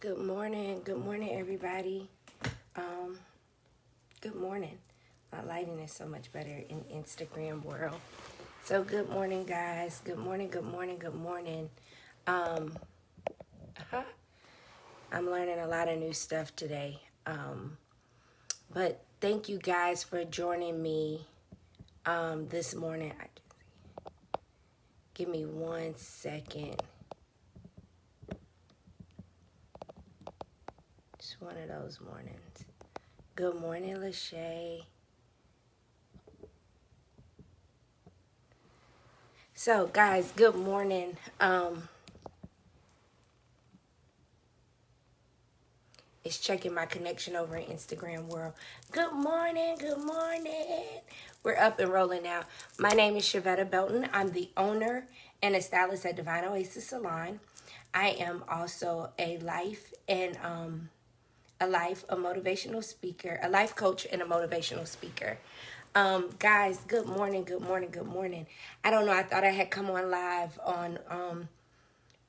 Good morning. Good morning, everybody. Um, good morning. My lighting is so much better in Instagram world. So good morning, guys. Good morning. Good morning. Good morning. Um, uh-huh. I'm learning a lot of new stuff today. But thank you guys for joining me this morning. Give me 1 second. It's one of those mornings. Good morning, Lachey. So, guys, good morning. It's checking my connection over in Instagram world. Good morning, good morning. We're up and rolling now. My name is Shavetta Belton. I'm the owner and a stylist at Divine Oasis Salon. I am also a a motivational speaker, a life coach and a motivational speaker. Guys, good morning, good morning, good morning. I don't know, I thought I had come on live on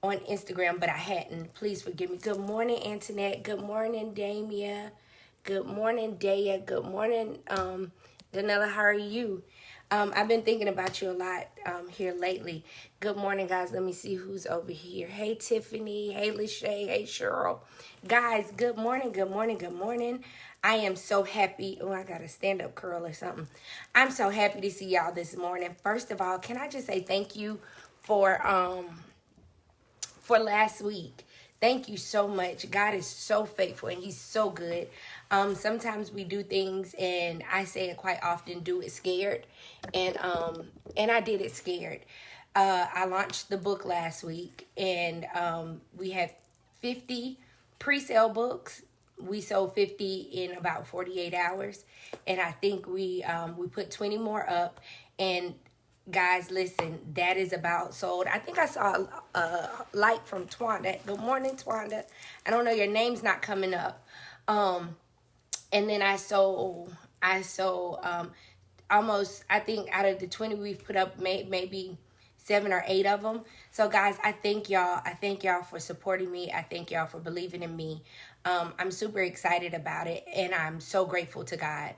Instagram, but I hadn't. Please forgive me. Good morning, Antoinette. Good morning, Damia. Good morning, Daya. Good morning, Danella. How are you? I've been thinking about you a lot here lately. Good morning, guys. Let me see who's over here. Hey, Tiffany. Hey, Lachey. Hey, Cheryl. Guys, good morning, good morning, good morning. I am so happy. Oh, I got a stand-up curl or something. I'm so happy to see y'all this morning. First of all, can I just say thank you for last week. Thank you so much. God is so faithful and he's so good. Sometimes we do things, and I say it quite often, do it scared. And I did it scared. I launched the book last week, and we had 50 pre-sale books. We sold 50 in about 48 hours, and I think we put 20 more up. And guys, listen, that is about sold. I think I saw a like from Twanda. Good morning, Twanda. I don't know, your name's not coming up. And then I sold almost, I think out of the 20 we've put up, maybe 7 or 8 of them. So guys, I thank y'all. I thank y'all for supporting me. I thank y'all for believing in me. I'm super excited about it, and I'm so grateful to God.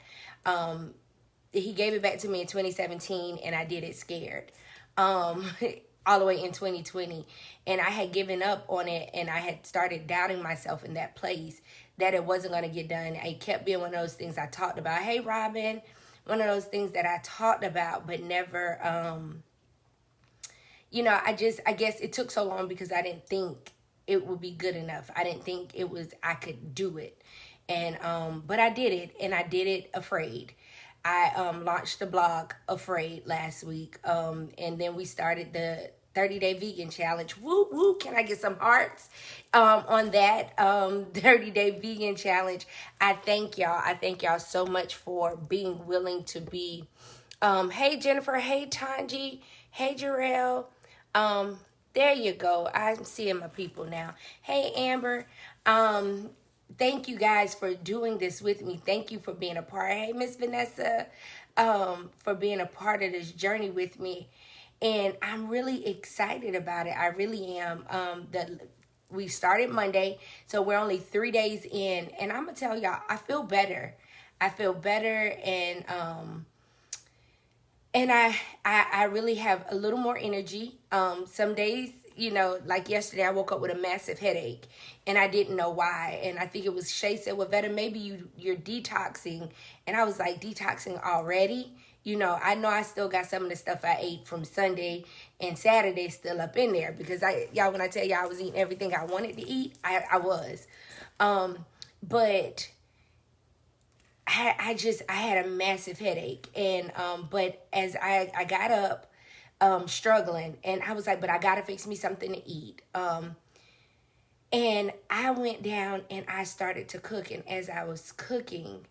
He gave it back to me in 2017, and I did it scared. All the way in 2020, and I had given up on it, and I had started doubting myself in that place that it wasn't going to get done. It kept being one of those things I talked about. Hey, Robin, one of those things that I talked about but never I guess it took so long because I didn't think it would be good enough. I didn't think I could do it. And but I did it, and I did it afraid. I launched the blog Afraid last week, and then we started the 30-day vegan challenge. Woo woo! Can I get some hearts on that 30-day vegan challenge? I thank y'all. I thank y'all so much for being willing to be. Hey Jennifer. Hey Tanji. Hey Jarrell. There you go. I'm seeing my people now. Hey Amber. Thank you guys for doing this with me. Thank you for being a part. Hey, Miss Vanessa, for being a part of this journey with me. And I'm really excited about it. I really am. We started Monday, so we're only 3 days in. And I'm going to tell y'all, I feel better. I feel better, and I really have a little more energy. Some days, like yesterday, I woke up with a massive headache, and I didn't know why. And I think it was Shay said, well, Vetta, maybe you're detoxing. And I was like, detoxing already? I know I still got some of the stuff I ate from Sunday and Saturday still up in there, because when I tell y'all I was eating everything I wanted to eat, I was. But I had a massive headache, and but as I got up, struggling, and I was like, but I gotta fix me something to eat. And I went down and I started to cook, and as I was cooking,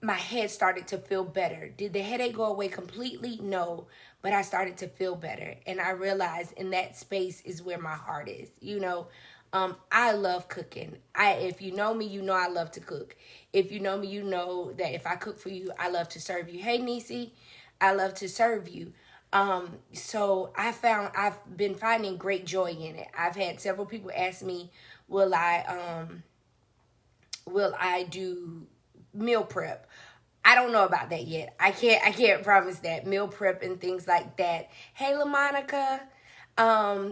my head started to feel better. Did the headache go away completely? No, but I started to feel better, and I realized in that space is where my heart is. I love cooking. If you know me, you know I love to cook. If you know me, you know that if I cook for you, I love to serve you. Hey, Nisi, I love to serve you. So I've been finding great joy in it. I've had several people ask me, will I do meal prep? I don't know about that yet. I can't promise that. Meal prep and things like that. Hey LaMonica.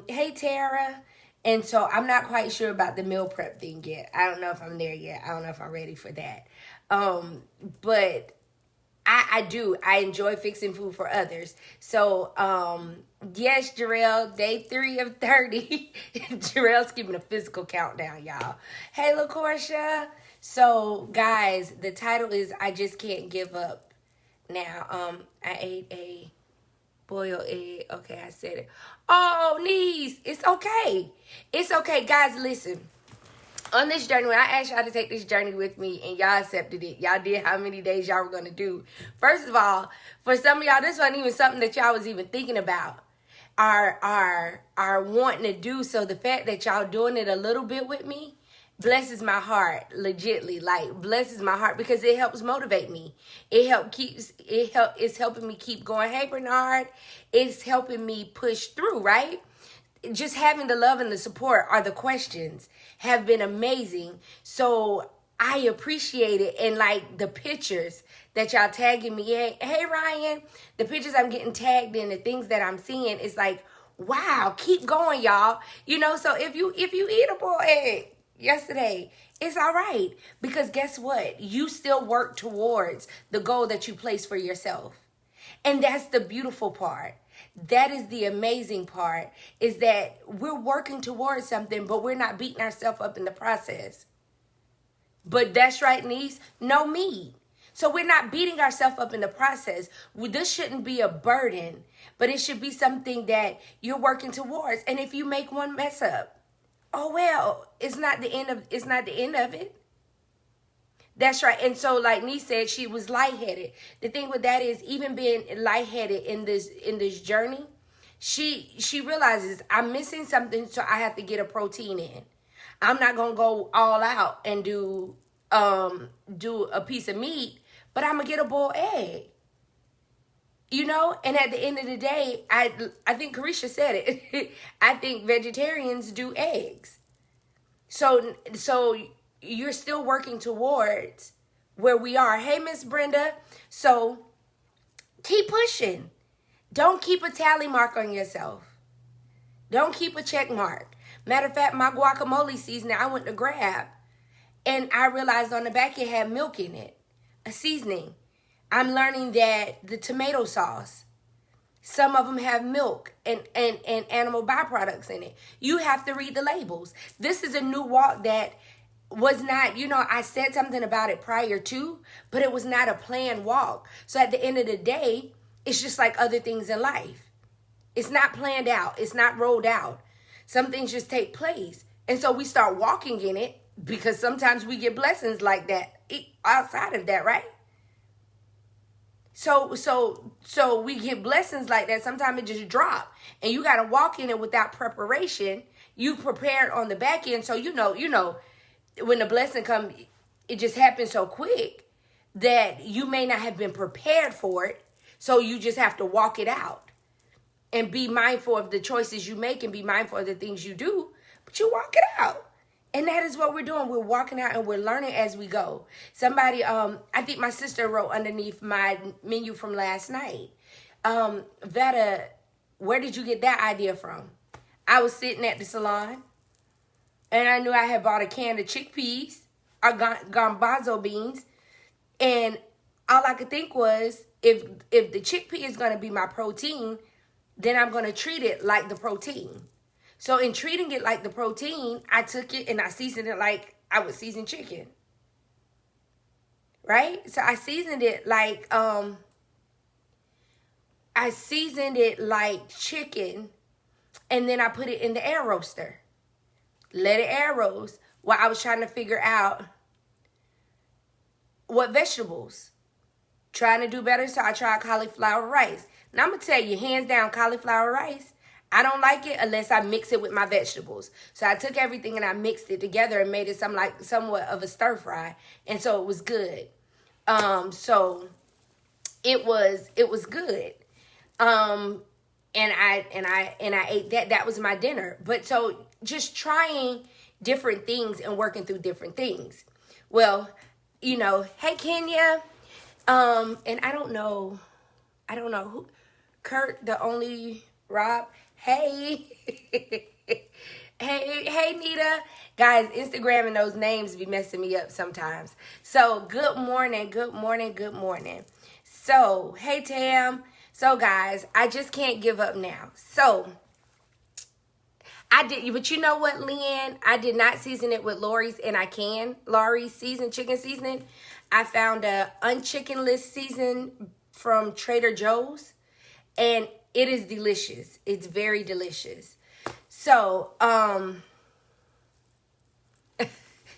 Hey Tara. And so I'm not quite sure about the meal prep thing yet. I don't know if I'm there yet. I don't know if I'm ready for that. But I do. I enjoy fixing food for others. So, yes, Jarrell, day 3 of 30. Jarrell's keeping a physical countdown, y'all. Hey, LaCorsha. So, guys, the title is I Just Can't Give Up. Now, I ate a boiled egg. Okay, I said it. Oh, niece, it's okay. It's okay. Guys, listen. On this journey, when I asked y'all to take this journey with me and y'all accepted it, y'all did how many days y'all were going to do. First of all, for some of y'all, this wasn't even something that y'all was even thinking about. Are wanting to do. So the fact that y'all doing it a little bit with me blesses my heart, legitly, like blesses my heart, because it helps motivate me. It's helping me keep going. Hey Bernard, it's helping me push through, right? Just having the love and the support are the questions have been amazing. So I appreciate it. And like the pictures that y'all tagging me, hey Ryan, the pictures I'm getting tagged in, the things that I'm seeing, it's like, wow, keep going, y'all. You know, so if you eat a boiled egg yesterday, it's all right, because guess what? You still work towards the goal that you place for yourself. And that's the beautiful part. That is the amazing part, is that we're working towards something, but we're not beating ourselves up in the process. But that's right, niece, no meat. So we're not beating ourselves up in the process. This shouldn't be a burden, but it should be something that you're working towards. And if you make one mess up, oh well, it's not the end of it. That's right. And so like niece said, she was lightheaded. The thing with that is, even being lightheaded in this journey, she realizes I'm missing something, so I have to get a protein in. I'm not gonna go all out and do a piece of meat, but I'm gonna get a boiled egg. You know, and at the end of the day, I think Carisha said it. I think vegetarians do eggs. So you're still working towards where we are. Hey, Miss Brenda. So keep pushing. Don't keep a tally mark on yourself. Don't keep a check mark. Matter of fact, my guacamole seasoning I went to grab, and I realized on the back it had milk in it, a seasoning. I'm learning that the tomato sauce, some of them have milk and animal byproducts in it. You have to read the labels. This is a new walk that was not, I said something about it prior to, but it was not a planned walk. So at the end of the day, it's just like other things in life. It's not planned out. It's not rolled out. Some things just take place. And so we start walking in it, because sometimes we get blessings like that outside of that, right? So we get blessings like that. Sometimes it just drop, and you got to walk in it without preparation. You prepared on the back end. So, when the blessing comes, it just happens so quick that you may not have been prepared for it. So you just have to walk it out and be mindful of the choices you make and be mindful of the things you do, but you walk it out. And that is what we're doing. We're walking out and we're learning as we go. Somebody, I think my sister wrote underneath my menu from last night, Vetta, where did you get that idea from? I was sitting at the salon, and I knew I had bought a can of chickpeas or garbanzo beans. And all I could think was, if the chickpea is going to be my protein, then I'm going to treat it like the protein. So in treating it like the protein, I took it and I seasoned it like I would season chicken. Right? So I seasoned it like chicken, and then I put it in the air roaster. Let it air roast while I was trying to figure out what vegetables. Trying to do better, so I tried cauliflower rice. Now I'm going to tell you, hands down, cauliflower rice, I don't like it unless I mix it with my vegetables. So I took everything and I mixed it together and made it somewhat of a stir fry. And so it was good. So it was good. And I ate that. That was my dinner. But so just trying different things and working through different things. Well, you know, hey Kenya. And I don't know who, Kurt, the only Rob. Hey. Hey Nita. Guys, Instagram and those names be messing me up sometimes. So good morning. So, hey Tam. So guys, I just can't give up now. So I did, but you know what, Leanne? I did not season it with Lori's, and I can. Lori's chicken seasoning. I found a unchickenless season from Trader Joe's, and it is delicious. It's very delicious. So,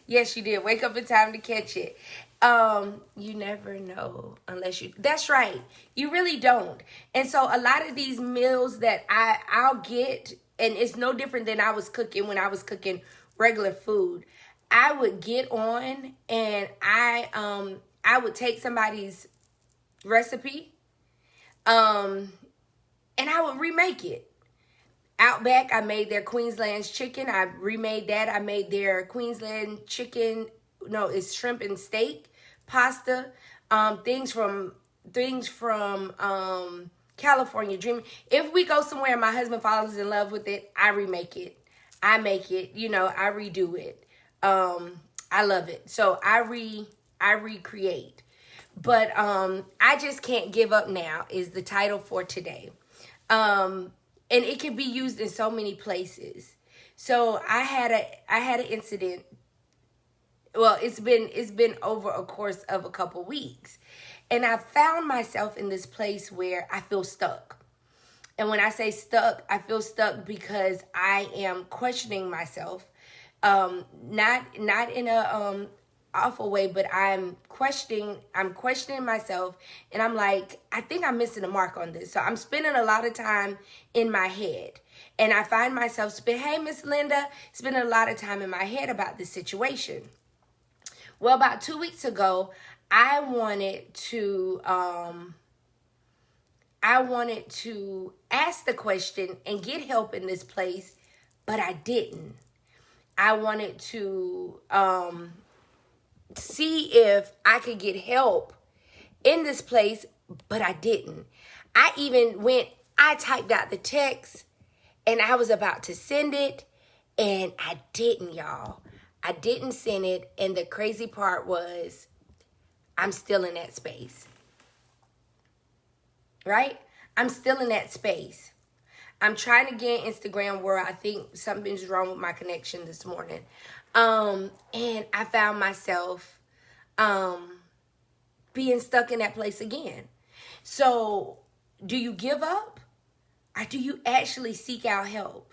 yes, you did. Wake up in time to catch it. You never know unless you, that's right. You really don't. And so a lot of these meals that I'll get, and it's no different than I was cooking when I was cooking regular food. I would get on and I would take somebody's recipe, and I would remake it. Outback, I made their Queensland's chicken. I remade that. I made their Queensland chicken. No, it's shrimp and steak, pasta, things from California Dreaming. If we go somewhere and my husband falls in love with it, I remake it. I make it, you know, I redo it. I love it. So I recreate. But I just can't give up now is the title for today. And it can be used in so many places. So I had an incident. Well, it's been over a course of a couple weeks. And I found myself in this place where I feel stuck. And when I say stuck, I feel stuck because I am questioning myself. Not in a awful way, but I'm questioning myself, and I'm like, I think I'm missing the mark on this. So I'm spending a lot of time in my head, and I find myself hey Miss Linda, spending a lot of time in my head about this situation. Well, about 2 weeks ago, I wanted to ask the question and get help in this place, but I didn't. I wanted to see if I could get help in this place, but I didn't. I typed out the text and I was about to send it, and I didn't, y'all. I didn't send it, and the crazy part was I'm still in that space. Right? I'm still in that space. I'm trying to get Instagram where I think something's wrong with my connection this morning. And I found myself being stuck in that place again. So do you give up? Or do you actually seek out help?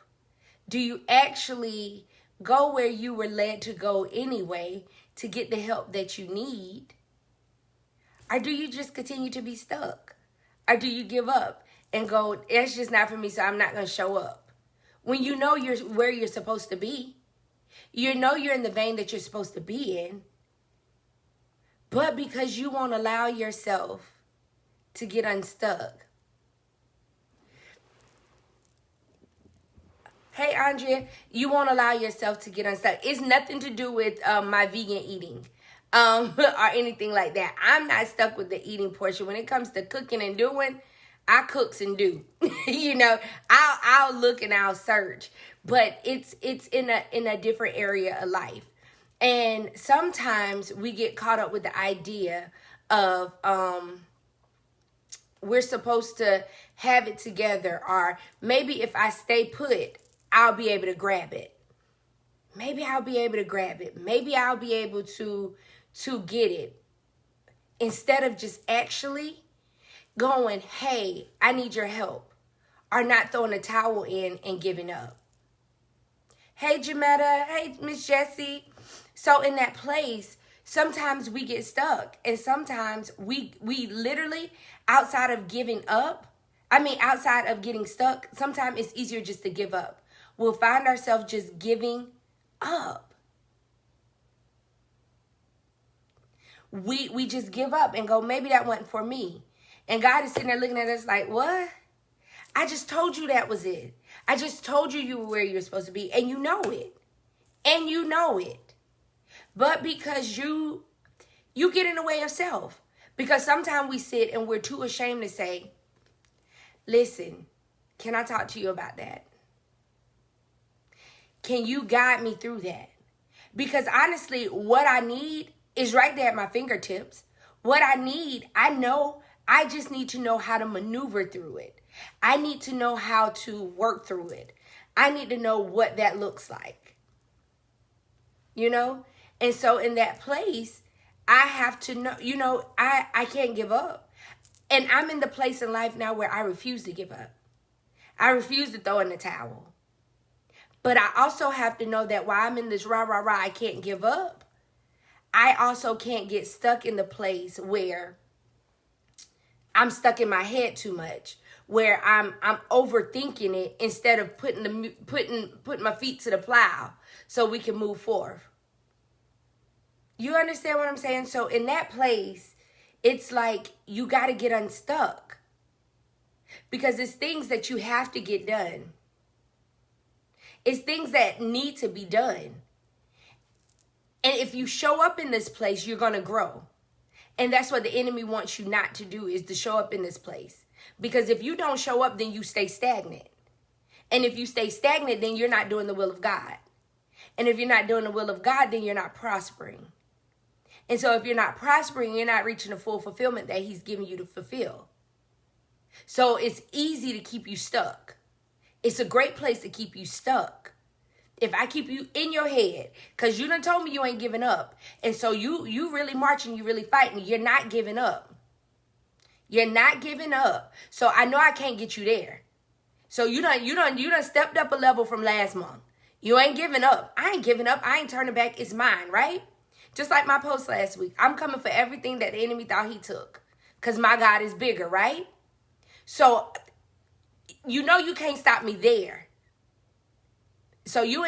Do you actually go where you were led to go anyway to get the help that you need? Or do you just continue to be stuck? Or do you give up and go, it's just not for me, so I'm not going to show up? When you know you're where you're supposed to be. You know you're in the vein that you're supposed to be in. But because you won't allow yourself to get unstuck. Hey, Andrea, you won't allow yourself to get unstuck. It's nothing to do with my vegan eating or anything like that. I'm not stuck with the eating portion. When it comes to cooking and doing, I cooks and do. You know, I'll look and I'll search. But it's in a different area of life. And sometimes we get caught up with the idea of we're supposed to have it together, or maybe if I stay put, I'll be able to grab it. Maybe I'll be able to grab it. Maybe I'll be able to get it. Instead of just actually going, hey, I need your help. Or not throwing a towel in and giving up. Hey, Jametta. Hey, Miss Jessie. So in that place, sometimes we get stuck. And sometimes we literally, outside of getting stuck, sometimes it's easier just to give up. We'll find ourselves just giving up. We just give up and go, maybe that wasn't for me. And God is sitting there looking at us like, what? I just told you that was it. I just told you you were where you're supposed to be, and you know it. And you know it. But because you get in the way of self. Because sometimes we sit and we're too ashamed to say, listen, can I talk to you about that? Can you guide me through that? Because honestly, what I need is right there at my fingertips. What I need, I know, I just need to know how to maneuver through it. I need to know how to work through it. I need to know what that looks like. You know? And so in that place, I have to know, you know, I can't give up. And I'm in the place in life now where I refuse to give up. I refuse to throw in the towel. But I also have to know that while I'm in this rah, I can't give up. I also can't get stuck in the place where I'm stuck in my head too much, where I'm overthinking it instead of putting my feet to the plow so we can move forward. You understand what I'm saying? So in that place, it's like you got to get unstuck because it's things that you have to get done. It's things that need to be done. And if you show up in this place, you're going to grow. And that's what the enemy wants you not to do, is to show up in this place. Because if you don't show up, then you stay stagnant. And if you stay stagnant, then you're not doing the will of God. And if you're not doing the will of God, then you're not prospering. And so if you're not prospering, you're not reaching the full fulfillment that he's giving you to fulfill. So it's easy to keep you stuck. It's a great place to keep you stuck. If I keep you in your head, because you done told me you ain't giving up. And so you really marching, you really fighting. You're not giving up. You're not giving up. So I know I can't get you there. So you done stepped up a level from last month. You ain't giving up. I ain't giving up. I ain't turning back. It's mine, right? Just like my post last week. I'm coming for everything that the enemy thought he took. Because my God is bigger, right? So you know you can't stop me there. So you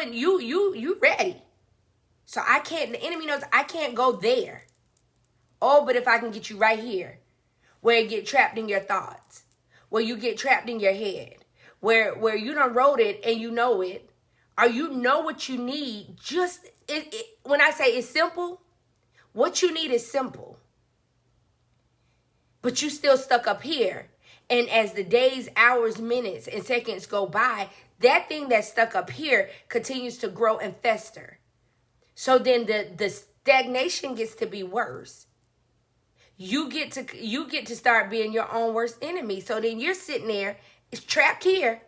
ready. So I can't, the enemy knows I can't go there. Oh, but if I can get you right here, where you get trapped in your thoughts, where you get trapped in your head, where you done wrote it and you know it, or you know what you need, when I say it's simple, what you need is simple. But you still stuck up here. And as the days, hours, minutes, and seconds go by, that thing that's stuck up here continues to grow and fester. So then the stagnation gets to be worse. You get to start being your own worst enemy. So then you're sitting there, it's trapped here.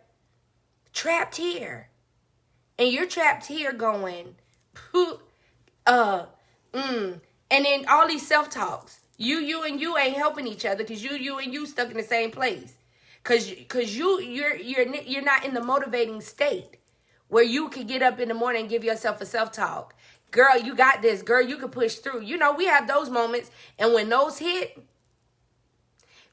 And you're trapped here going, and then all these self-talks. You ain't helping each other because you and you stuck in the same place. Cause you're not in the motivating state where you can get up in the morning and give yourself a self-talk. Girl, you got this. Girl, you can push through. You know, we have those moments, and when those hit,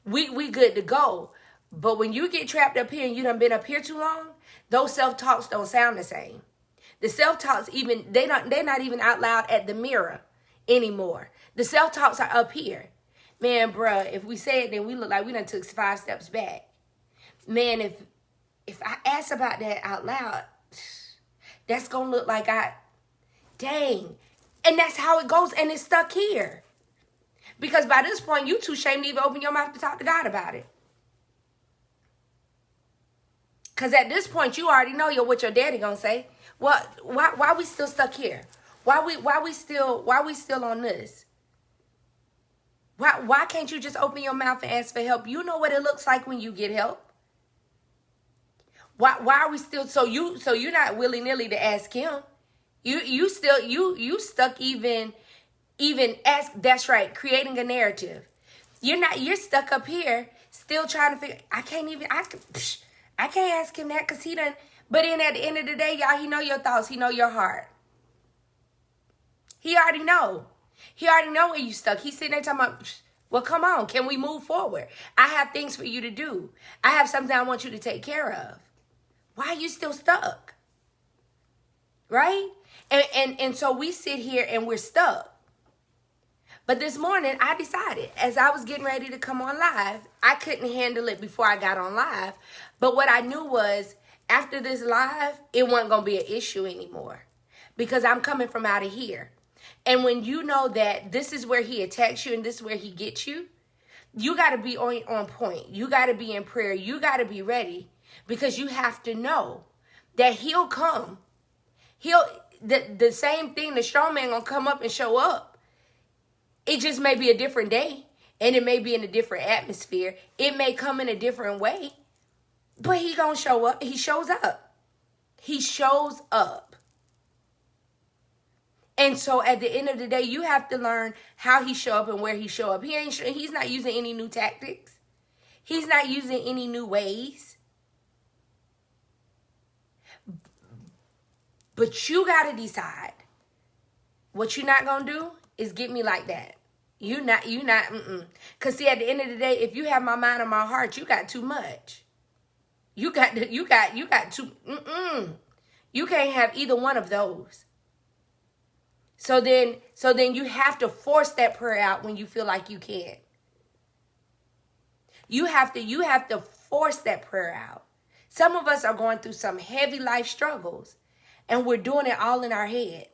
we good to go. But when you get trapped up here and you done been up here too long, those self-talks don't sound the same. The self-talks they're not even out loud at the mirror anymore. The self-talks are up here. Man, bruh, if we say it, then we look like we done took 5 steps back. Man, if I ask about that out loud, that's going to look like dang. And that's how it goes, and it's stuck here. Because by this point, you too ashamed to even open your mouth to talk to God about it. Because at this point, you already know what your daddy going to say. Well, why we still stuck here? Why we still on this? Why can't you just open your mouth and ask for help? You know what it looks like when you get help. Why are we still so you're not willy-nilly to ask him? You stuck even ask, that's right, creating a narrative. You're stuck up here still trying to figure, I can't ask him that because he done, but then at the end of the day, y'all, he know your thoughts, he know your heart. He already know. He already know where you stuck. He's sitting there talking about, well, come on, can we move forward? I have things for you to do. I have something I want you to take care of. Why are you still stuck? Right? And so we sit here and we're stuck. But this morning, I decided, as I was getting ready to come on live, I couldn't handle it before I got on live. But what I knew was, after this live, it wasn't going to be an issue anymore. Because I'm coming from out of here. And when you know that this is where he attacks you and this is where he gets you, you got to be on point. You got to be in prayer. You got to be ready. Because you have to know that he'll come. The same thing, the strong man going to come up and show up. It just may be a different day. And it may be in a different atmosphere. It may come in a different way. But he going to show up. He shows up. He shows up. And so at the end of the day, you have to learn how he show up and where he show up. He's not using any new tactics. He's not using any new ways. But you got to decide. What you're not going to do is get me like that. You not. Because see, at the end of the day, if you have my mind and my heart, you got too much. You got too, You can't have either one of those. So then you have to force that prayer out when you feel like you can't. You have to force that prayer out. Some of us are going through some heavy life struggles, and we're doing it all in our head.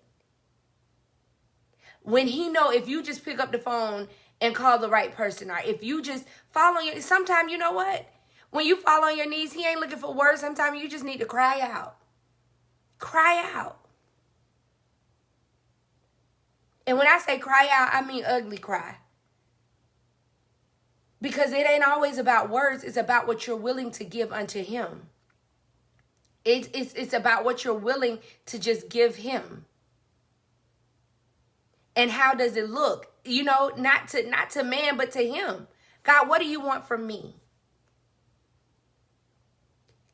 When he know, if you just pick up the phone and call the right person, or if you just fall on your, sometimes you know what? When you fall on your knees, he ain't looking for words. Sometimes you just need to cry out. Cry out. And when I say cry out, I mean ugly cry. Because it ain't always about words. It's about what you're willing to give unto him. It's about what you're willing to just give him. And how does it look? You know, not to man, but to him. God, what do you want from me?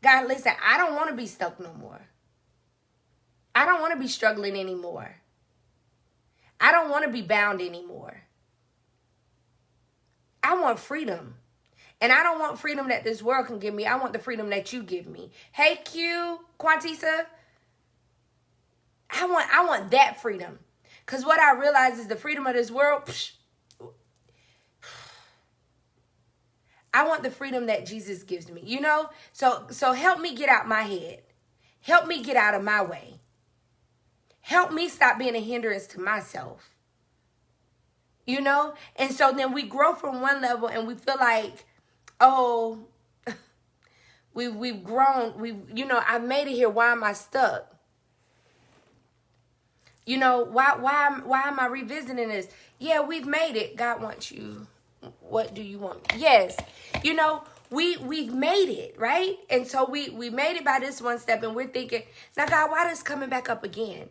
God, listen, I don't want to be stuck no more. I don't want to be struggling anymore. I don't want to be bound anymore. I want freedom. And I don't want freedom that this world can give me. I want the freedom that you give me. Hey, Q, Quantisa. I want that freedom. Because what I realize is the freedom of this world. I want the freedom that Jesus gives me. You know? So help me get out my head. Help me get out of my way. Help me stop being a hindrance to myself. You know? And so then we grow from one level and we feel like, oh, we've grown. I've made it here. Why am I stuck? You know, why am I revisiting this? Yeah, we've made it. God wants you. What do you want? Yes. You know, we've made it, right? And so we made it by this one step and we're thinking, now God, why is this coming back up again?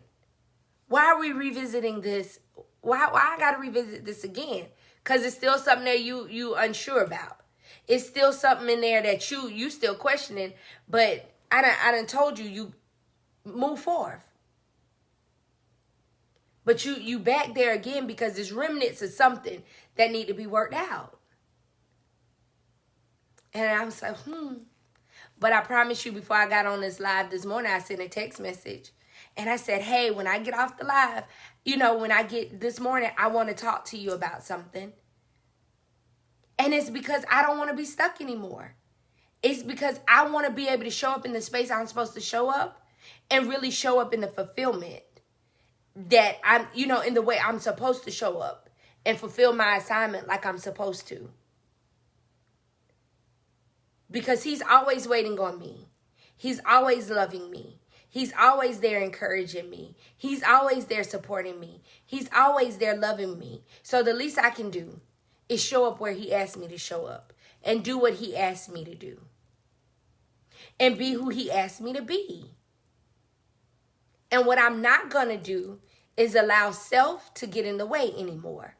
Why are we revisiting this? Why I got to revisit this again? Because it's still something that you unsure about. It's still something in there that you still questioning. But I done told you move forth. But you back there again because there's remnants of something that need to be worked out. And I was like, But I promise you, before I got on this live this morning, I sent a text message. And I said, hey, when I get off the live, when I get this morning, I want to talk to you about something. And it's because I don't want to be stuck anymore. It's because I want to be able to show up in the space I'm supposed to show up and really show up in the fulfillment that I'm, in the way I'm supposed to show up and fulfill my assignment like I'm supposed to. Because he's always waiting on me. He's always loving me. He's always there encouraging me. He's always there supporting me. He's always there loving me. So the least I can do is show up where he asked me to show up and do what he asked me to do and be who he asked me to be. And what I'm not going to do is allow self to get in the way anymore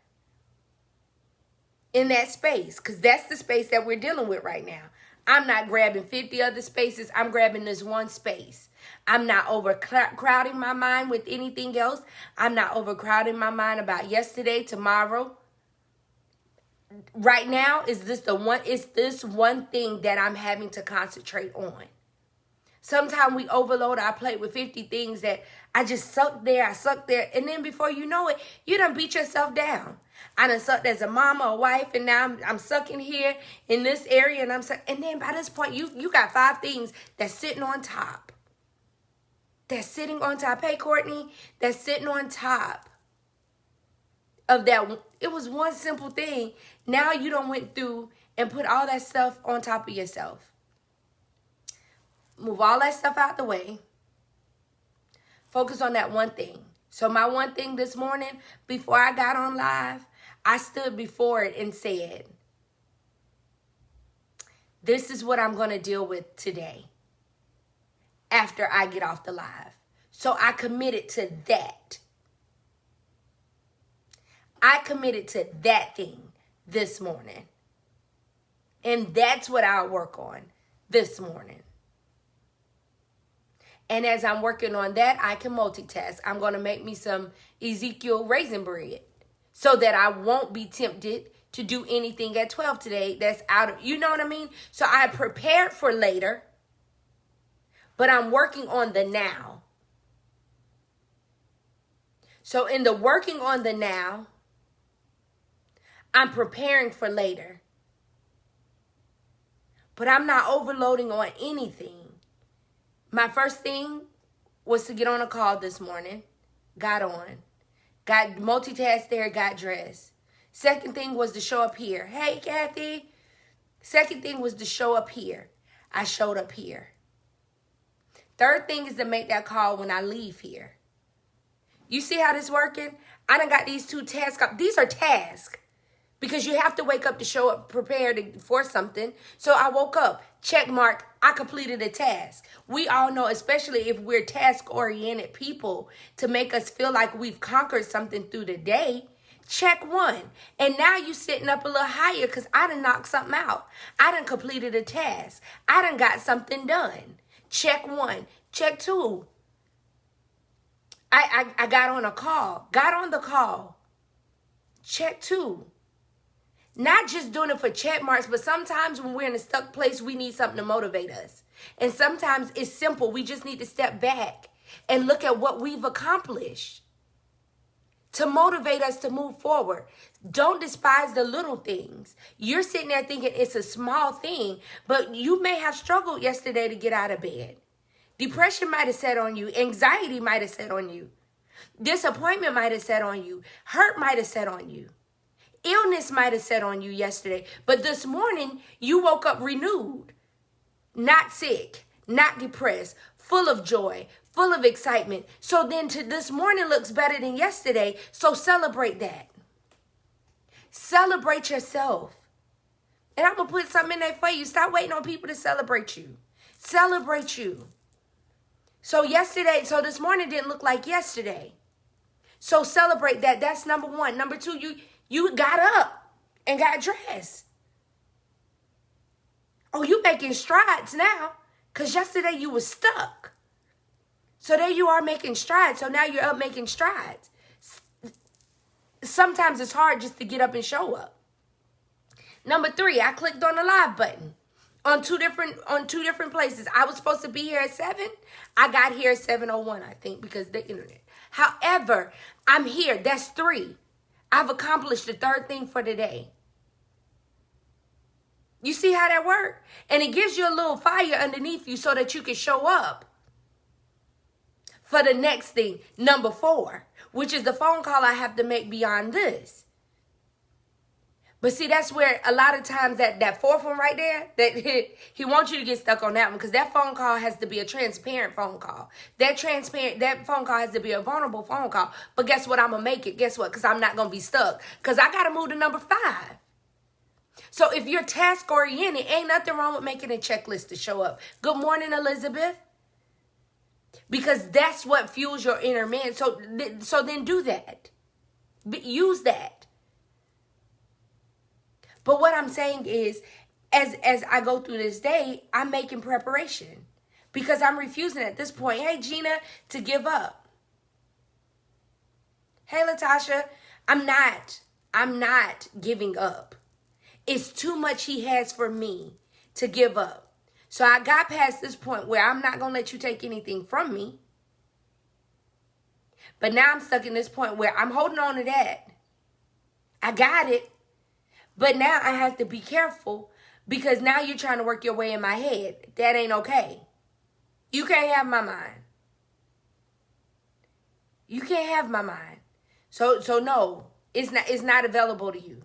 in that space, because that's the space that we're dealing with right now. I'm not grabbing 50 other spaces. I'm grabbing this one space. I'm not overcrowding my mind with anything else. I'm not overcrowding my mind about yesterday, tomorrow. Right now, it's this one thing that I'm having to concentrate on. Sometimes we overload our plate with 50 things that I just suck there, and then before you know it, you done beat yourself down. I done sucked as a mama, a wife, and now I'm sucking here in this area, and then by this point, you got 5 things that's sitting on top. That's sitting on top. Hey, Courtney, that's sitting on top of that. It was one simple thing. Now you done went through and put all that stuff on top of yourself. Move all that stuff out the way. Focus on that one thing. So my one thing this morning, before I got on live, I stood before it and said, this is what I'm going to deal with today after I get off the live. So I committed to that. I committed to that thing this morning. And that's what I'll work on this morning. And as I'm working on that, I can multitask. I'm going to make me some Ezekiel raisin bread so that I won't be tempted to do anything at 12 today that's out of, you know what I mean? So I prepared for later, but I'm working on the now. So in the working on the now, I'm preparing for later. But I'm not overloading on anything. My first thing was to get on a call this morning. Got on. Got multitasked there, got dressed. Second thing was to show up here. Hey, Kathy. Second thing was to show up here. I showed up here. Third thing is to make that call when I leave here. You see how this working? I done got these 2 tasks. These are tasks. Because you have to wake up to show up prepared for something. So I woke up, check mark, I completed a task. We all know, especially if we're task-oriented people, to make us feel like we've conquered something through the day, check 1. And now you sitting up a little higher because I done knocked something out. I done completed a task. I done got something done. Check 1. Check 2. I got on a call. Got on the call. Check 2. Not just doing it for check marks, but sometimes when we're in a stuck place, we need something to motivate us. And sometimes it's simple. We just need to step back and look at what we've accomplished to motivate us to move forward. Don't despise the little things. You're sitting there thinking it's a small thing, but you may have struggled yesterday to get out of bed. Depression might have set on you. Anxiety might have set on you. Disappointment might have set on you. Hurt might have set on you. Illness might have set on you yesterday, but this morning you woke up renewed, not sick, not depressed, full of joy, full of excitement. So then this morning looks better than yesterday, so celebrate that. Celebrate yourself. And I'm going to put something in there for you. Stop waiting on people to celebrate you. Celebrate you. So this morning didn't look like yesterday. So celebrate that. That's number 1. Number 2, you got up and got dressed. Oh, you making strides now because yesterday you were stuck. So there you are making strides. So now you're up making strides. Sometimes it's hard just to get up and show up. Number 3, I clicked on the live button on two different places. I was supposed to be here at 7. I got here at 7:01, I think, because the internet. However, I'm here. That's 3. I've accomplished the 3rd thing for the day. You see how that works? And it gives you a little fire underneath you so that you can show up for the next thing, number 4, which is the phone call I have to make beyond this. But see, that's where a lot of times that 4th one right there, that he wants you to get stuck on that one because that phone call has to be a transparent phone call. That phone call has to be a vulnerable phone call. But guess what? I'm going to make it. Guess what? Because I'm not going to be stuck. Because I got to move to number 5. So if you're task-oriented, ain't nothing wrong with making a checklist to show up. Good morning, Elizabeth. Because that's what fuels your inner man. So then do that. Use that. But what I'm saying is, as I go through this day, I'm making preparation. Because I'm refusing at this point, hey, Gina, to give up. Hey, Latasha, I'm not giving up. It's too much he has for me to give up. So I got past this point where I'm not going to let you take anything from me. But now I'm stuck in this point where I'm holding on to that. I got it. But now I have to be careful because now you're trying to work your way in my head. That ain't okay. You can't have my mind. You can't have my mind. So no, it's not available to you.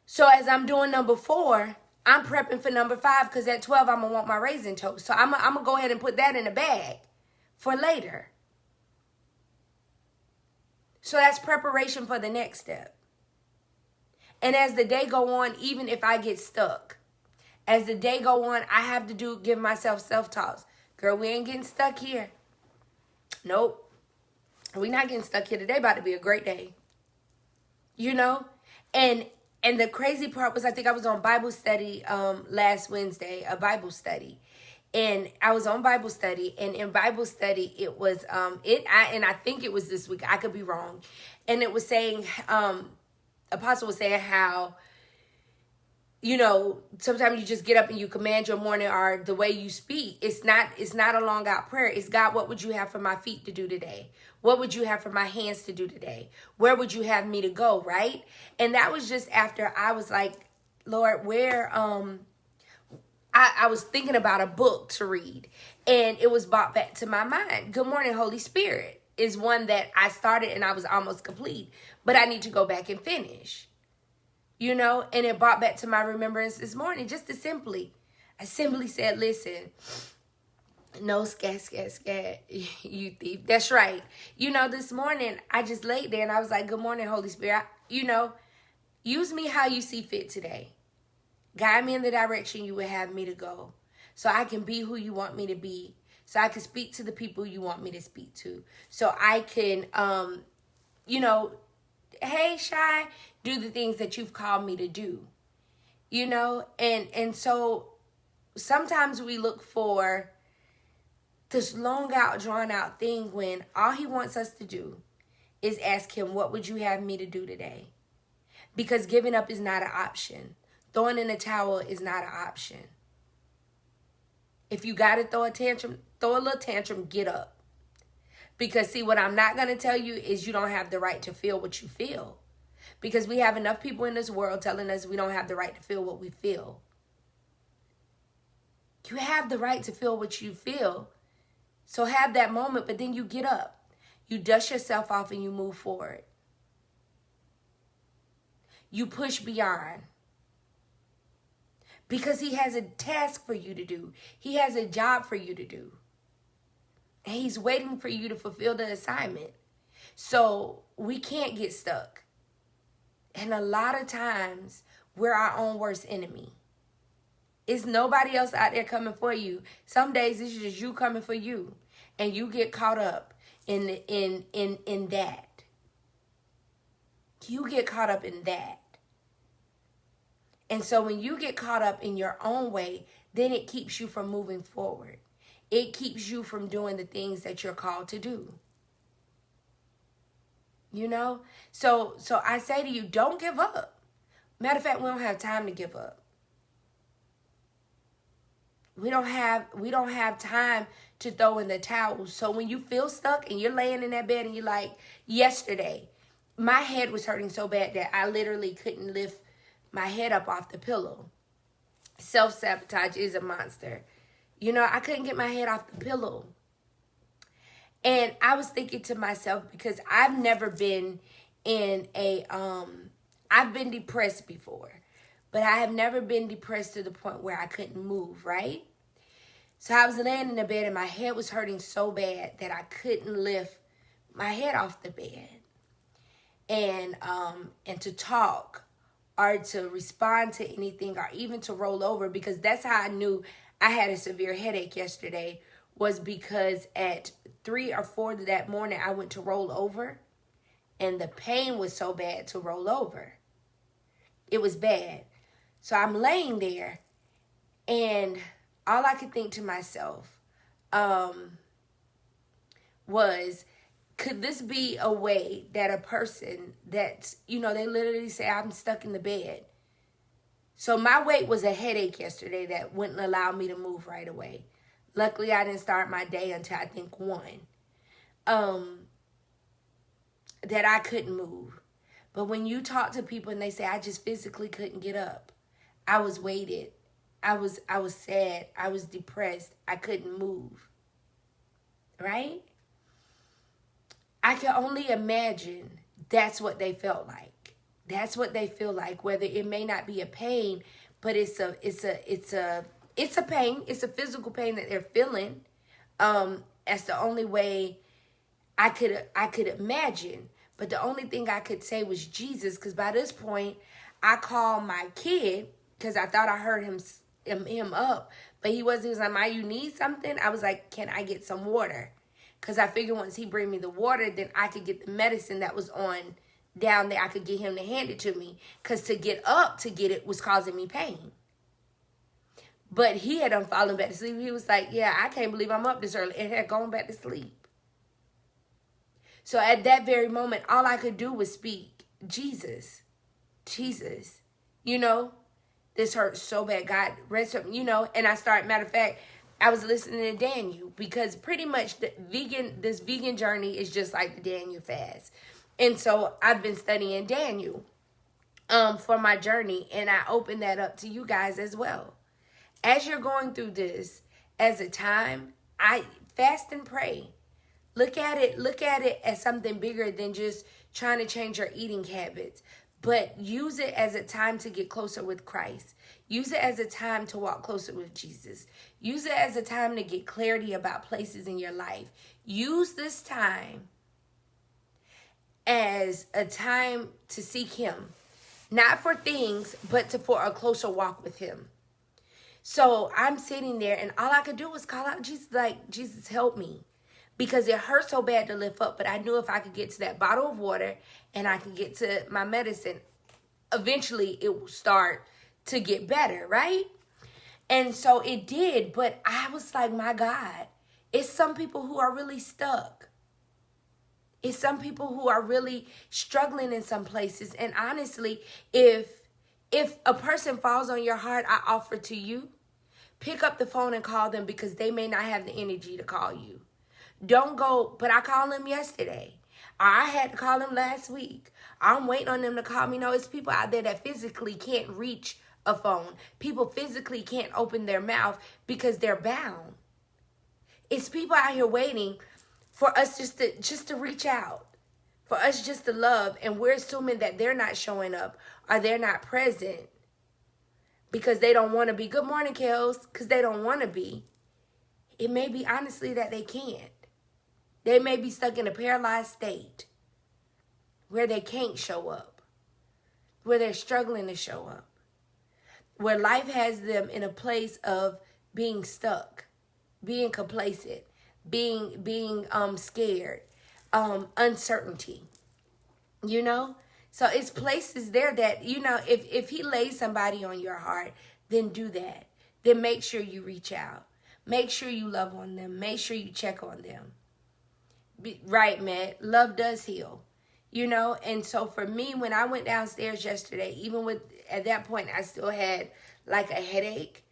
So as I'm doing number 4, I'm prepping for number 5 because at 12 I'm gonna want my raisin toast. So I'm gonna go ahead and put that in the bag for later. So that's preparation for the next step. And as the day go on, even if I get stuck, as the day go on, I have to give myself self-talks. Girl, we ain't getting stuck here. Nope. We're not getting stuck here today. About to be a great day. You know? And the crazy part was I think I was on Bible study last Wednesday, a Bible study. And I was on Bible study, and in Bible study, it was, and I think it was this week, I could be wrong. And it was saying, Apostle was saying how, you know, sometimes you just get up and you command your morning, or the way you speak. It's not a long out prayer. It's, God, what would you have for my feet to do today? What would you have for my hands to do today? Where would you have me to go, right? And that was just after I was like, Lord, where, I was thinking about a book to read, and it was brought back to my mind. Good Morning, Holy Spirit is one that I started and I was almost complete, but I need to go back and finish, you know, and it brought back to my remembrance this morning, just I simply said, listen, no, scat, you thief. That's right. You know, this morning I just laid there and I was like, good morning, Holy Spirit. You know, use me how you see fit today. Guide me in the direction you would have me to go, so I can be who you want me to be, so I can speak to the people you want me to speak to, so I can, you know, hey, Shy, do the things that you've called me to do, you know, and so sometimes we look for this long out, drawn out thing when all he wants us to do is ask him, what would you have me to do today? Because giving up is not an option. Throwing in the towel is not an option. If you got to throw a little tantrum, get up. Because see, what I'm not going to tell you is you don't have the right to feel what you feel. Because we have enough people in this world telling us we don't have the right to feel what we feel. You have the right to feel what you feel. So have that moment, but then you get up. You dust yourself off and you move forward. You push beyond. Because he has a task for you to do. He has a job for you to do. And he's waiting for you to fulfill the assignment. So we can't get stuck. And a lot of times, we're our own worst enemy. It's nobody else out there coming for you. Some days it's just you coming for you. And you get caught up in that. You get caught up in that. And so when you get caught up in your own way, then it keeps you from moving forward. It keeps you from doing the things that you're called to do. You know? So I say to you, don't give up. Matter of fact, we don't have time to give up. We don't have time to throw in the towel. So when you feel stuck and you're laying in that bed and you're like, yesterday, my head was hurting so bad that I literally couldn't lift my head up off the pillow. Self-sabotage is a monster. You know, I couldn't get my head off the pillow. And I was thinking to myself, because I've never been in a, I've been depressed before, but I have never been depressed to the point where I couldn't move, right? So I was laying in the bed and my head was hurting so bad that I couldn't lift my head off the bed. And to talk, or to respond to anything, or even to roll over, because that's how I knew I had a severe headache yesterday, was because at 3 or 4 that morning, I went to roll over, and the pain was so bad to roll over. It was bad. So I'm laying there, and all I could think to myself was, could this be a way that a person that's, you know, they literally say, I'm stuck in the bed. So my weight was a headache yesterday that wouldn't allow me to move right away. Luckily, I didn't start my day until I think 1. That I couldn't move. But when you talk to people and they say, I just physically couldn't get up. I was weighted. I was sad. I was depressed. I couldn't move. Right? I can only imagine that's what they felt like. That's what they feel like. Whether it may not be a pain, but it's a pain. It's a physical pain that they're feeling. That's the only way I could imagine. But the only thing I could say was Jesus, because by this point, I called my kid because I thought I heard him up, but he was like, "Ma, you need something?" I was like, "Can I get some water?" Because I figured once he bring me the water, then I could get the medicine that was on down there. I could get him to hand it to me, because to get up to get it was causing me pain. But he had fallen back to sleep. He was like, "Yeah, I can't believe I'm up this early," and had gone back to sleep. So at that very moment, all I could do was speak, Jesus, Jesus, this hurts so bad. God, rest up, and I started, matter of fact, I was listening to Daniel, because pretty much this vegan journey is just like the Daniel fast. And so I've been studying Daniel for my journey, and I open that up to you guys as well. As you're going through this as a time, I fast and pray. Look at it as something bigger than just trying to change your eating habits. But use it as a time to get closer with Christ. Use it as a time to walk closer with Jesus. Use it as a time to get clarity about places in your life. Use this time as a time to seek him. Not for things, but for a closer walk with him. So I'm sitting there, and all I could do was call out Jesus, like, Jesus, help me. Because it hurt so bad to lift up, but I knew if I could get to that bottle of water and I could get to my medicine, eventually it will start to get better, right? And so it did, but I was like, my God, it's some people who are really stuck. It's some people who are really struggling in some places. And honestly, if a person falls on your heart, I offer to you, pick up the phone and call them, because they may not have the energy to call you. Don't go, but I called them yesterday. I had to call them last week. I'm waiting on them to call me. No, it's people out there that physically can't reach a phone. People physically can't open their mouth because they're bound. It's people out here waiting for us just to reach out, for us just to love, and we're assuming that they're not showing up or they're not present because they don't want to be. Good morning, Kels, because they don't want to be. It may be honestly that they can't. They may be stuck in a paralyzed state where they can't show up, where they're struggling to show up, where life has them in a place of being stuck, being complacent, being scared, uncertainty, So it's places there that, if he lays somebody on your heart, then do that. Then make sure you reach out. Make sure you love on them. Make sure you check on them. Right, man. Love does heal, And so for me, when I went downstairs yesterday, at that point, I still had like a headache.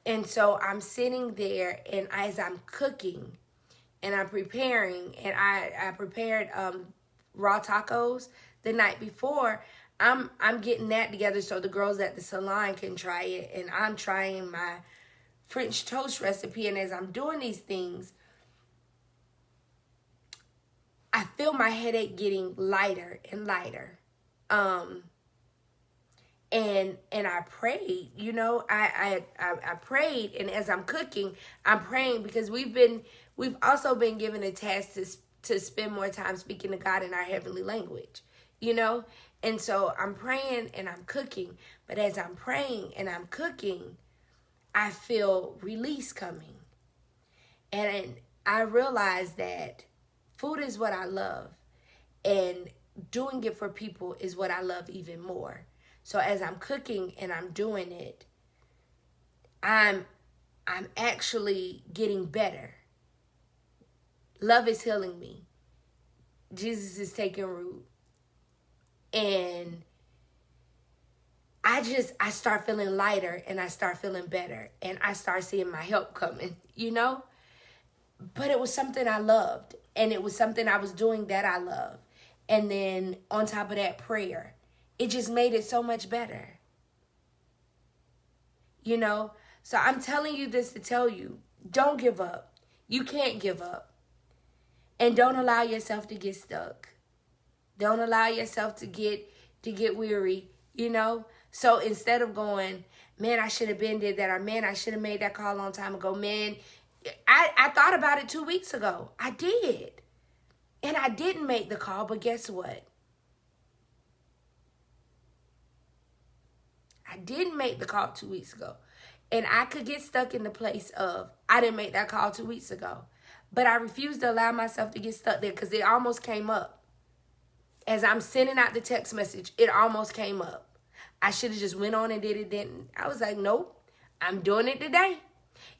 And so I'm sitting there, and as I'm cooking and I'm preparing, and I prepared raw tacos the night before, I'm getting that together so the girls at the salon can try it. And I'm trying my French toast recipe. And as I'm doing these things, I feel my headache getting lighter and lighter. And I prayed, I prayed, and as I'm cooking, I'm praying, because we've also been given a task to spend more time speaking to God in our heavenly language, And so I'm praying and I'm cooking, but as I'm praying and I'm cooking, I feel release coming. And I realize that food is what I love, and doing it for people is what I love even more. So as I'm cooking and I'm doing it, I'm actually getting better. Love is healing me. Jesus is taking root. And I start feeling lighter, and I start feeling better, and I start seeing my help coming, But it was something I loved, and it was something I was doing that I love. And then on top of that, prayer. It just made it so much better. You know? So I'm telling you this to tell you, don't give up. You can't give up. And don't allow yourself to get stuck. Don't allow yourself to get weary, you know? So instead of going, man, I should have been did that, or man, I should have made that call a long time ago. Man, I thought about it 2 weeks ago. I did. And I didn't make the call, but guess what? I didn't make the call 2 weeks ago. And I could get stuck in the place of, I didn't make that call 2 weeks ago. But I refused to allow myself to get stuck there because it almost came up. As I'm sending out the text message, it almost came up. I should have just went on and did it then. I was like, nope, I'm doing it today.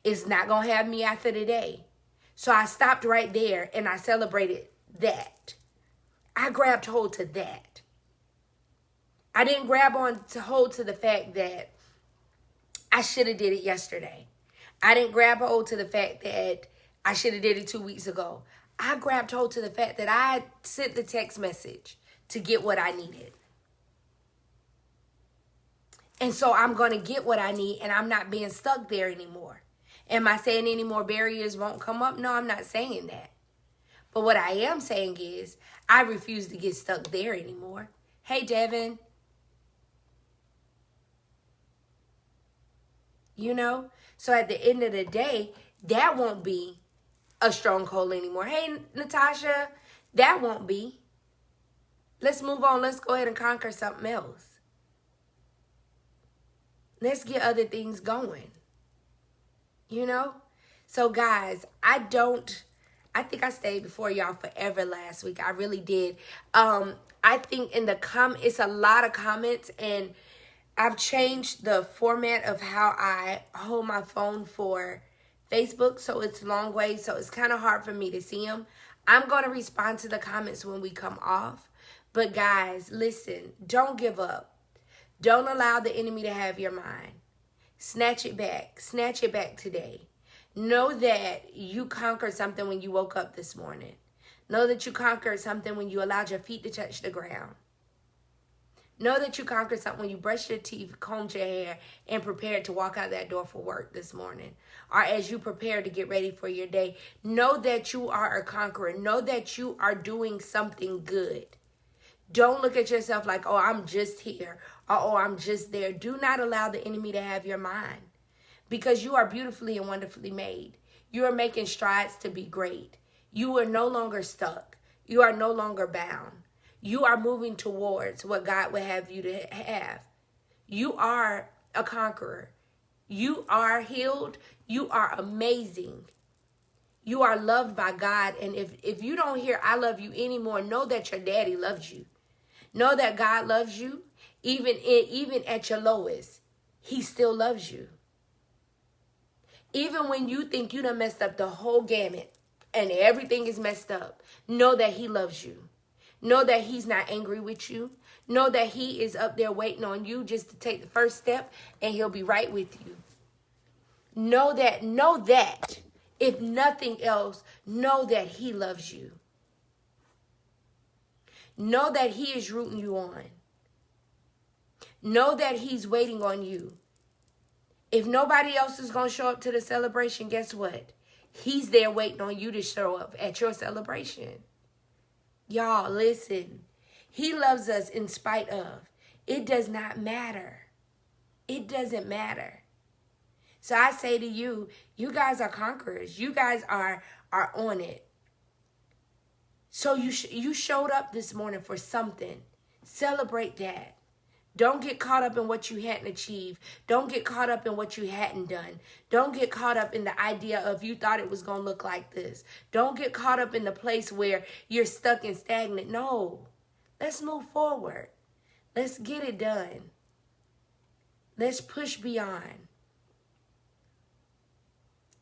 It's not going to have me after today. So I stopped right there and I celebrated that. I grabbed hold to that. I didn't grab on to hold to the fact that I should have did it yesterday. I didn't grab hold to the fact that I should have did it 2 weeks ago. I grabbed hold to the fact that I sent the text message to get what I needed. And so I'm going to get what I need, and I'm not being stuck there anymore. Am I saying any more barriers won't come up? No, I'm not saying that. But what I am saying is I refuse to get stuck there anymore. Hey, Devin. You know? So at the end of the day, that won't be a stronghold anymore. Hey, Natasha, that won't be. Let's move on. Let's go ahead and conquer something else. Let's get other things going. You know? So, guys, I think I stayed before y'all forever last week. I really did. I think in the it's a lot of comments, and I've changed the format of how I hold my phone for Facebook, so it's long ways, so it's kind of hard for me to see them. I'm going to respond to the comments when we come off. But guys, listen, don't give up. Don't allow the enemy to have your mind. Snatch it back. Snatch it back today. Know that you conquered something when you woke up this morning. Know that you conquered something when you allowed your feet to touch the ground. Know that you conquered something when you brushed your teeth, combed your hair, and prepared to walk out that door for work this morning. Or as you prepare to get ready for your day. Know that you are a conqueror. Know that you are doing something good. Don't look at yourself like, oh, I'm just here. Or, oh, I'm just there. Do not allow the enemy to have your mind. Because you are beautifully and wonderfully made. You are making strides to be great. You are no longer stuck. You are no longer bound. You are moving towards what God would have you to have. You are a conqueror. You are healed. You are amazing. You are loved by God. And if you don't hear I love you anymore, know that your daddy loves you. Know that God loves you. Even at your lowest, he still loves you. Even when you think you done messed up the whole gamut and everything is messed up, know that he loves you. Know that he's not angry with you. Know that he is up there waiting on you just to take the first step, and he'll be right with you. Know that, if nothing else, know that he loves you. Know that he is rooting you on. Know that he's waiting on you. If nobody else is going to show up to the celebration, guess what? He's there waiting on you to show up at your celebration. Y'all, listen. He loves us in spite of. It does not matter. It doesn't matter. So I say to you, you guys are conquerors. You guys are on it. So you showed up this morning for something. Celebrate that. Don't get caught up in what you hadn't achieved. Don't get caught up in what you hadn't done. Don't get caught up in the idea of you thought it was going to look like this. Don't get caught up in the place where you're stuck and stagnant. No. Let's move forward. Let's get it done. Let's push beyond.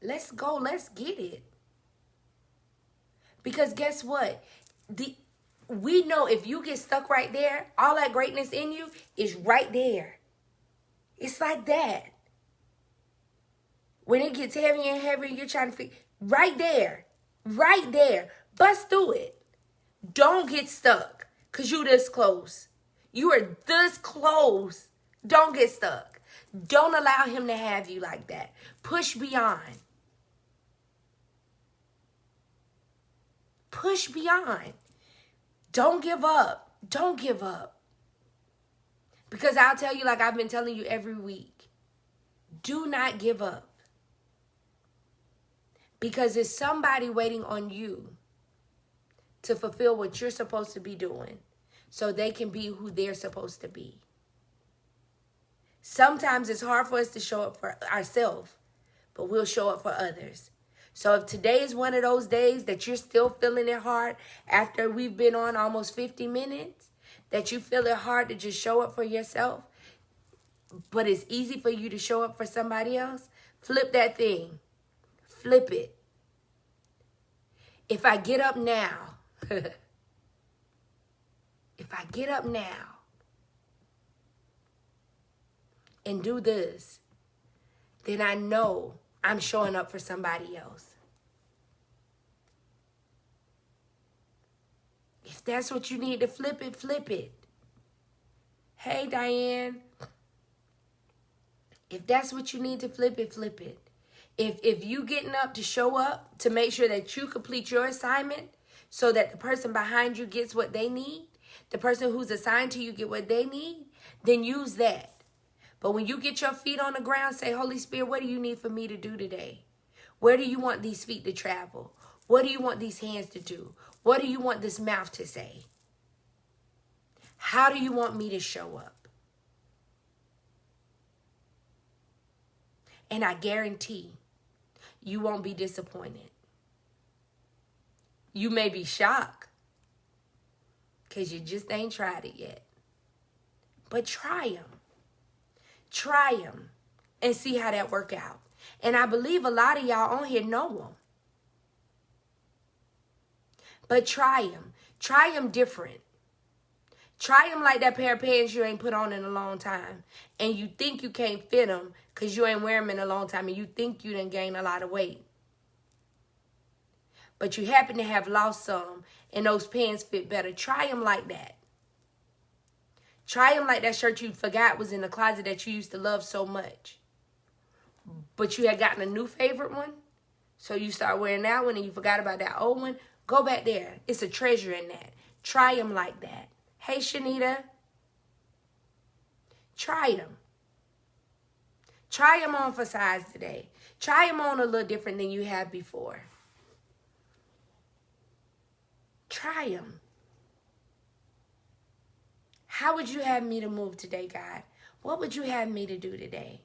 Let's go. Let's get it. Because guess what? We know if you get stuck right there, all that greatness in you is right there. It's like that. When it gets heavier and heavier, you're trying to figure, right there, bust through it. Don't get stuck. because you this close. You are this close. Don't get stuck. Don't allow him to have you like that. Push beyond. Push beyond. Don't give up. Don't give up. Because I'll tell you, like I've been telling you every week, do not give up. Because there's somebody waiting on you to fulfill what you're supposed to be doing so they can be who they're supposed to be. Sometimes it's hard for us to show up for ourselves, but we'll show up for others. So if today is one of those days that you're still feeling it hard after we've been on almost 50 minutes, that you feel it hard to just show up for yourself, but it's easy for you to show up for somebody else, flip that thing. Flip it. If I get up now, if I get up now and do this, then I know I'm showing up for somebody else. If that's what you need to flip it, flip it. Hey, Diane. If that's what you need to flip it, flip it. If you getting up to show up to make sure that you complete your assignment so that the person behind you gets what they need, the person who's assigned to you get what they need, then use that. But when you get your feet on the ground, say, Holy Spirit, what do you need for me to do today? Where do you want these feet to travel? What do you want these hands to do? What do you want this mouth to say? How do you want me to show up? And I guarantee you won't be disappointed. You may be shocked because you just ain't tried it yet. But try them. Try them and see how that work out. And I believe a lot of y'all on here know them. But try them. Try them different. Try them like that pair of pants you ain't put on in a long time. And you think you can't fit them because you ain't wearing them in a long time. And you think you done gained a lot of weight. But you happen to have lost some and those pants fit better. Try them like that. Try them like that shirt you forgot was in the closet that you used to love so much. But you had gotten a new favorite one. So you start wearing that one and you forgot about that old one. Go back there. It's a treasure in that. Try them like that. Hey, Shanita. Try them. Try them on for size today. Try them on a little different than you have before. Try them. How would you have me to move today, God? What would you have me to do today?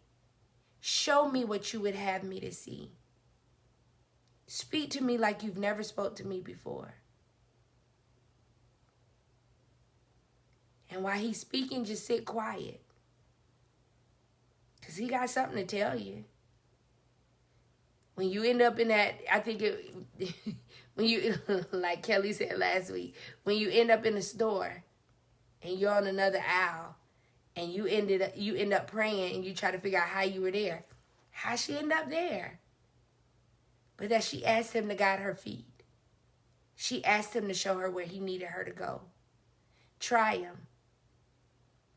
Show me what you would have me to see. Speak to me like you've never spoke to me before. And while he's speaking, just sit quiet. Because he got something to tell you. When you end up in that, I think when you, like Kelly said last week, when you end up in a store and you're on another aisle and you end up praying and you try to figure out how you were there. How she end up there? But that she asked him to guide her feet. She asked him to show her where he needed her to go. Try him.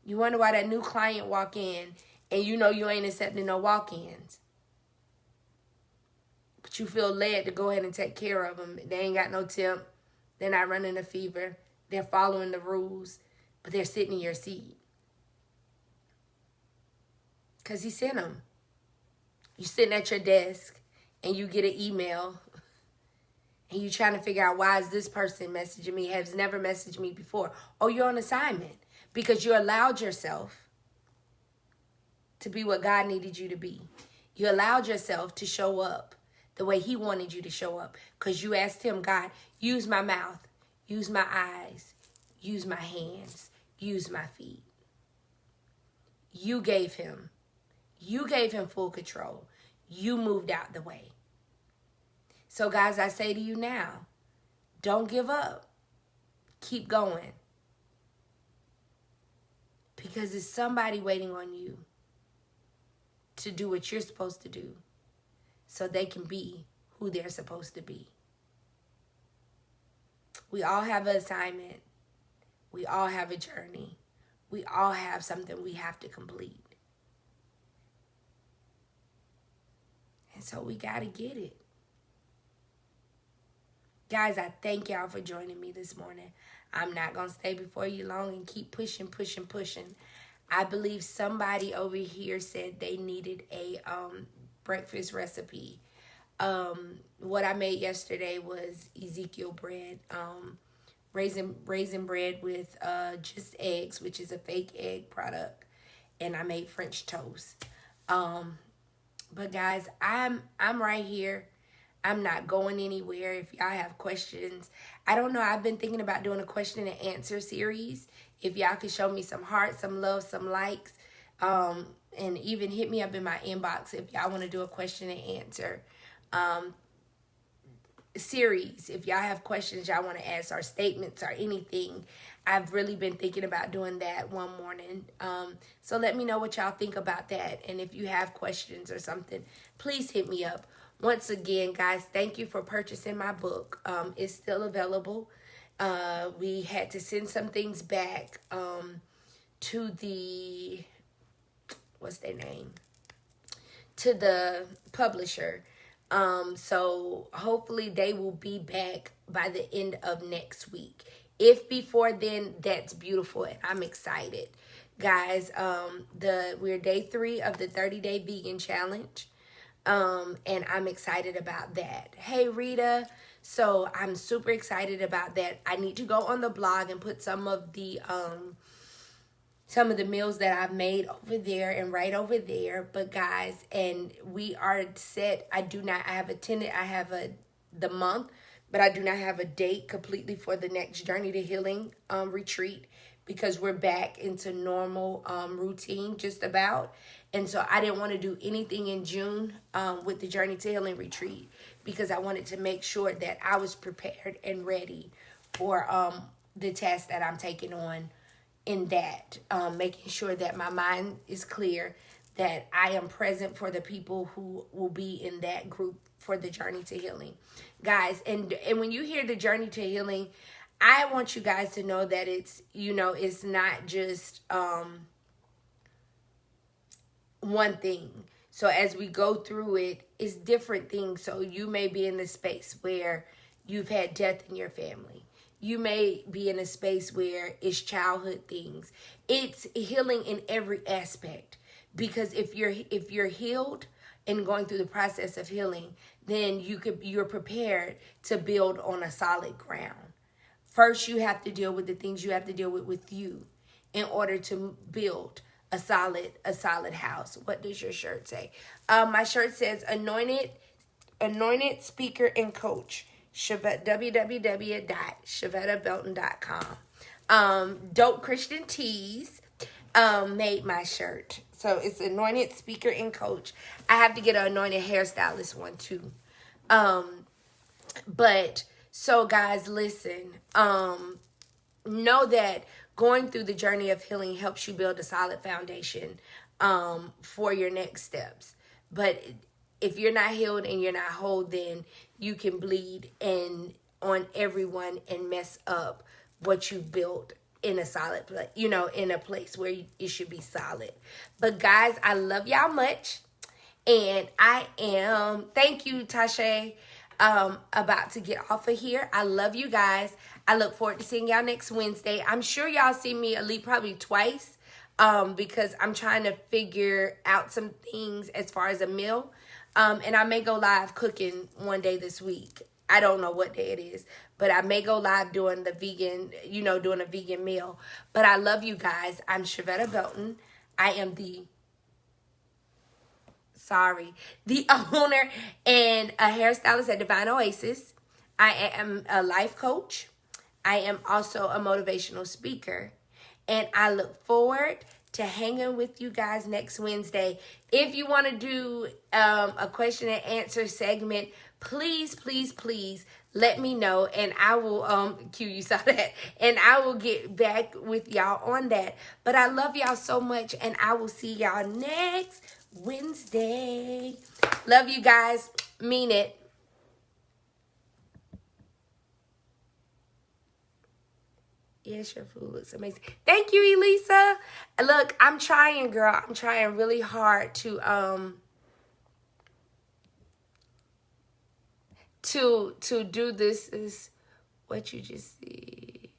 You wonder why that new client walk in and you know you ain't accepting no walk-ins. But you feel led to go ahead and take care of them. They ain't got no tip. They're not running a fever. They're following the rules. But they're sitting in your seat. Because he sent them. You sitting at your desk and you get an email. And you trying to figure out why is this person messaging me? Has never messaged me before. Oh, you're on assignment. Because you allowed yourself to be what God needed you to be. You allowed yourself to show up the way he wanted you to show up. Because you asked him, God, use my mouth, use my eyes, use my hands, use my feet. You gave him full control. You moved out the way. So guys, I say to you now, don't give up. Keep going. Because there's somebody waiting on you to do what you're supposed to do so they can be who they're supposed to be. We all have an assignment. We all have a journey. We all have something we have to complete. And so we got to get it. Guys, I thank y'all for joining me this morning. I'm not going to stay before you long and keep pushing. I believe somebody over here said they needed a breakfast recipe. What I made yesterday was Ezekiel bread, raisin bread with just eggs, which is a fake egg product, and I made French toast. But guys, I'm right here. I'm not going anywhere. If y'all have questions, I don't know. I've been thinking about doing a question and answer series. If y'all could show me some hearts, some love, some likes, and even hit me up in my inbox if y'all want to do a question and answer series. If y'all have questions y'all want to ask or statements or anything, I've really been thinking about doing that one morning. So let me know what y'all think about that. And if you have questions or something, please hit me up. Once again, guys, thank you for purchasing my book. It's still available. We had to send some things back to the, what's their name? To the publisher. So hopefully they will be back by the end of next week. If before then, that's beautiful, and I'm excited. Guys, we're day 3 of the 30-day vegan challenge. And I'm excited about that. Hey, Rita. So I'm super excited about that. I need to go on the blog and put some of the meals that I've made over there and right over there. But guys, and we are set. I have the month, but I do not have a date completely for the next Journey to Healing retreat, because we're back into normal routine just about. And so I didn't want to do anything in June with the Journey to Healing retreat, because I wanted to make sure that I was prepared and ready for the task that I'm taking on in that. Making sure that my mind is clear, that I am present for the people who will be in that group for the Journey to Healing. Guys, and when you hear the Journey to Healing, I want you guys to know that it's not just one thing. So as we go through it, it's different things. So you may be in the space where you've had death in your family. You may be in a space where it's childhood things. It's healing in every aspect. Because if you're healed and going through the process of healing, then you're prepared to build on a solid ground. First, you have to deal with the things you have to deal with you in order to build a solid house. What does your shirt say? My shirt says anointed speaker and coach. www.ShavettaBelton.com. Dope Christian Tees made my shirt. So it's anointed speaker and coach. I have to get an anointed hairstylist one too. But so guys, listen, know that going through the journey of healing helps you build a solid foundation for your next steps. But if you're not healed and you're not whole, then you can bleed on everyone and mess up what you built in a solid place, in a place where it should be solid. But guys, I love y'all much. And thank you, Tasha, about to get off of here. I love you guys. I look forward to seeing y'all next Wednesday. I'm sure y'all see me at least probably twice because I'm trying to figure out some things as far as a meal. And I may go live cooking one day this week. I don't know what day it is, but I may go live doing the vegan, doing a vegan meal. But I love you guys. I'm Shavetta Belton. I am the owner and a hairstylist at Divine Oasis. I am a life coach. I am also a motivational speaker. And I look forward to hanging with you guys next Wednesday. If you want to do a question and answer segment, please let me know, and I will you saw that, and I will get back with y'all on that. But I love y'all so much, and I will see y'all next Wednesday. Love you guys. Mean it. Yes, your food looks amazing. Thank you, Elisa. Look, I'm trying, girl. I'm trying really hard to do this. Is what you just see.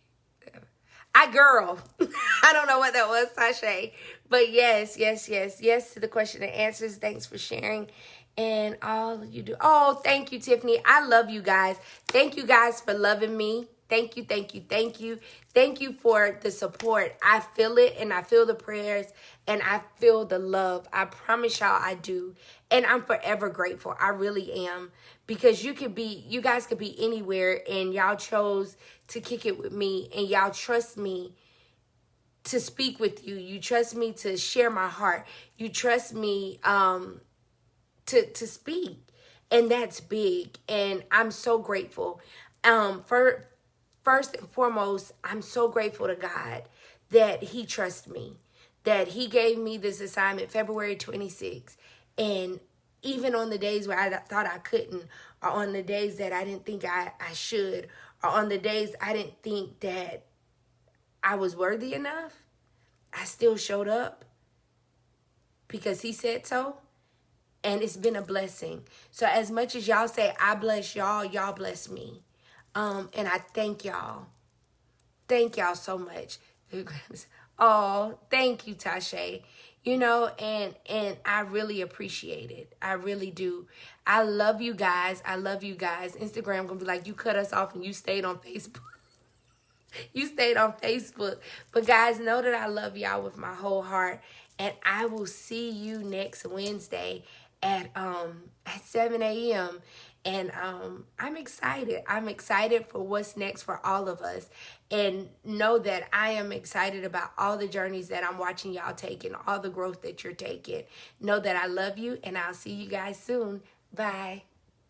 Girl. I don't know what that was, Sashay. But yes to the question and answers. Thanks for sharing. And all you do. Oh, thank you, Tiffany. I love you guys. Thank you guys for loving me. Thank you. Thank you for the support. I feel it, and I feel the prayers, and I feel the love. I promise y'all I do. And I'm forever grateful. I really am. Because you guys could be anywhere, and y'all chose to kick it with me, and y'all trust me to speak with you. You trust me to share my heart. You trust me to speak. And that's big. And I'm so grateful. First and foremost, I'm so grateful to God that he trusts me, that he gave me this assignment February 26th. And even on the days where I thought I couldn't, or on the days that I didn't think I should, or on the days I didn't think that I was worthy enough, I still showed up because he said so. And it's been a blessing. So as much as y'all say, I bless y'all, y'all bless me. And I thank y'all. Thank y'all so much. Oh, thank you, Tashay. You know, and I really appreciate it. I really do. I love you guys. I love you guys. Instagram gonna be like, you cut us off and you stayed on Facebook. You stayed on Facebook. But guys, know that I love y'all with my whole heart. And I will see you next Wednesday at 7 a.m. And I'm excited. I'm excited for what's next for all of us. And know that I am excited about all the journeys that I'm watching y'all take and all the growth that you're taking. Know that I love you, and I'll see you guys soon. Bye.